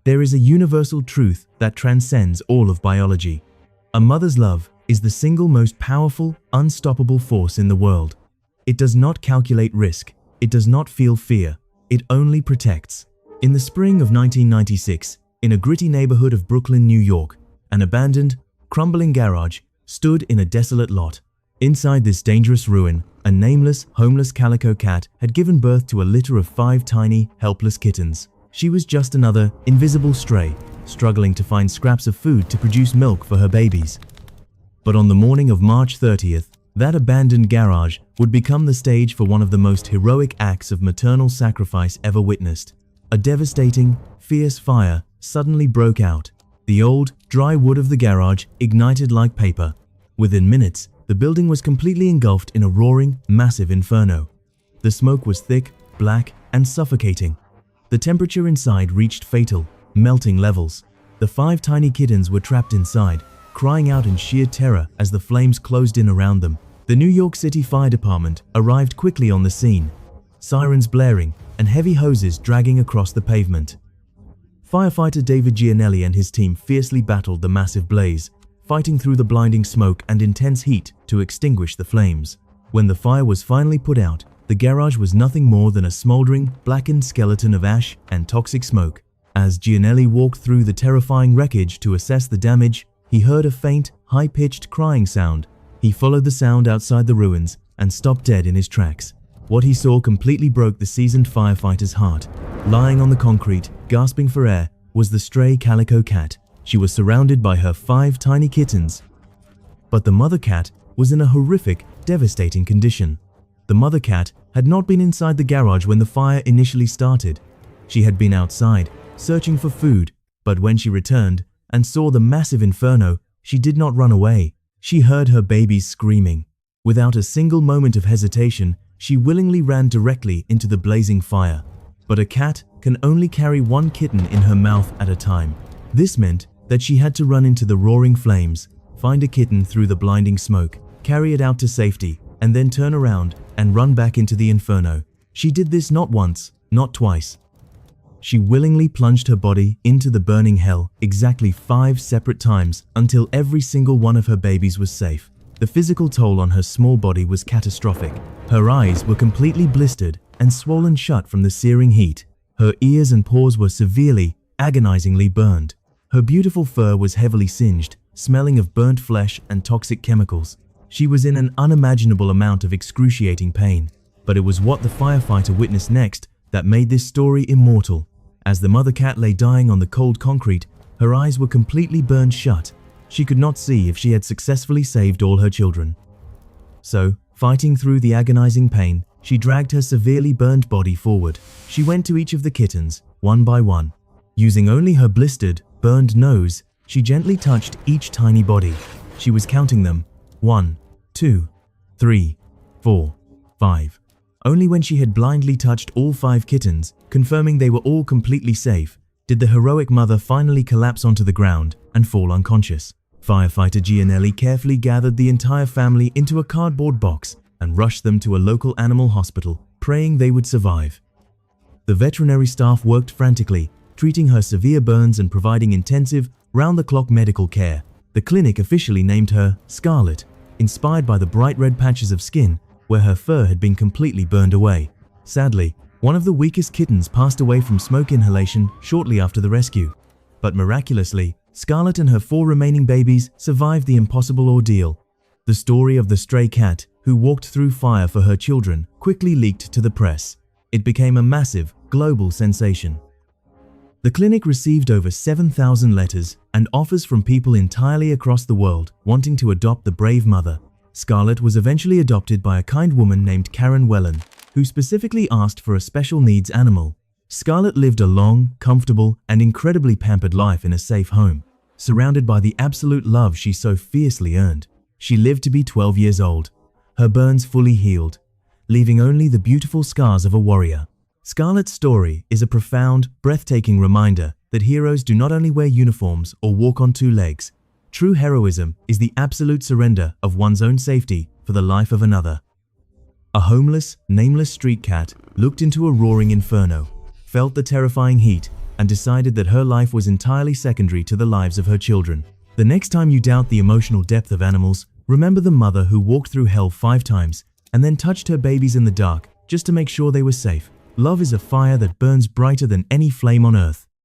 There is a universal truth that transcends all of biology. A mother's love is the single most powerful, unstoppable force in the world. It does not calculate risk. It does not feel fear. It only protects. In the spring of 1996, in a gritty neighborhood of Brooklyn, New York, an abandoned, crumbling garage stood in a desolate lot. Inside this dangerous ruin, a nameless, homeless calico cat had given birth to a litter of 5 tiny, helpless kittens. She was just another invisible stray, struggling to find scraps of food to produce milk for her babies. But on the morning of March 30th, that abandoned garage would become the stage for one of the most heroic acts of maternal sacrifice ever witnessed. A devastating, fierce fire suddenly broke out. The old, dry wood of the garage ignited like paper. Within minutes, the building was completely engulfed in a roaring, massive inferno. The smoke was thick, black, and suffocating. The temperature inside reached fatal, melting levels. The 5 tiny kittens were trapped inside, crying out in sheer terror as the flames closed in around them. The New York City Fire Department arrived quickly on the scene, sirens blaring and heavy hoses dragging across the pavement. Firefighter David Gianelli and his team fiercely battled the massive blaze, fighting through the blinding smoke and intense heat to extinguish the flames. When the fire was finally put out, the garage was nothing more than a smoldering, blackened skeleton of ash and toxic smoke. As Gianelli walked through the terrifying wreckage to assess the damage, he heard a faint, high-pitched crying sound. He followed the sound outside the ruins and stopped dead in his tracks. What he saw completely broke the seasoned firefighter's heart. Lying on the concrete, gasping for air, was the stray calico cat. She was surrounded by her 5 tiny kittens. But the mother cat was in a horrific, devastating condition. The mother cat had not been inside the garage when the fire initially started. She had been outside, searching for food, but when she returned and saw the massive inferno, she did not run away. She heard her babies screaming. Without a single moment of hesitation, she willingly ran directly into the blazing fire. But a cat can only carry 1 kitten in her mouth at a time. This meant that she had to run into the roaring flames, find a kitten through the blinding smoke, carry it out to safety, and then turn around and run back into the inferno. She did this not once, not twice. She willingly plunged her body into the burning hell exactly 5 separate times until every single one of her babies was safe. The physical toll on her small body was catastrophic. Her eyes were completely blistered and swollen shut from the searing heat. Her ears and paws were severely, agonizingly burned. Her beautiful fur was heavily singed, smelling of burnt flesh and toxic chemicals. She was in an unimaginable amount of excruciating pain, but it was what the firefighter witnessed next that made this story immortal. As the mother cat lay dying on the cold concrete, her eyes were completely burned shut. She could not see if she had successfully saved all her children. So, fighting through the agonizing pain, she dragged her severely burned body forward. She went to each of the kittens, one by one. Using only her blistered, burned nose, she gently touched each tiny body. She was counting them. 1, 2, 3, 4, 5. Only when she had blindly touched all 5 kittens, confirming they were all completely safe, did the heroic mother finally collapse onto the ground and fall unconscious. Firefighter Gianelli carefully gathered the entire family into a cardboard box and rushed them to a local animal hospital, praying they would survive. The veterinary staff worked frantically, treating her severe burns and providing intensive, round-the-clock medical care. The clinic officially named her Scarlet, inspired by the bright red patches of skin where her fur had been completely burned away. Sadly, one of the weakest kittens passed away from smoke inhalation shortly after the rescue. But miraculously, Scarlet and her 4 remaining babies survived the impossible ordeal. The story of the stray cat who walked through fire for her children quickly leaked to the press. It became a massive, global sensation. The clinic received over 7,000 letters and offers from people entirely across the world wanting to adopt the brave mother. Scarlet was eventually adopted by a kind woman named Karen Wellen, who specifically asked for a special needs animal. Scarlet lived a long, comfortable, and incredibly pampered life in a safe home, surrounded by the absolute love she so fiercely earned. She lived to be 12 years old, her burns fully healed, leaving only the beautiful scars of a warrior. Scarlet's story is a profound, breathtaking reminder that heroes do not only wear uniforms or walk on 2 legs. True heroism is the absolute surrender of one's own safety for the life of another. A homeless, nameless street cat looked into a roaring inferno, felt the terrifying heat, and decided that her life was entirely secondary to the lives of her children. The next time you doubt the emotional depth of animals, remember the mother who walked through hell 5 times and then touched her babies in the dark just to make sure they were safe. Love is a fire that burns brighter than any flame on earth.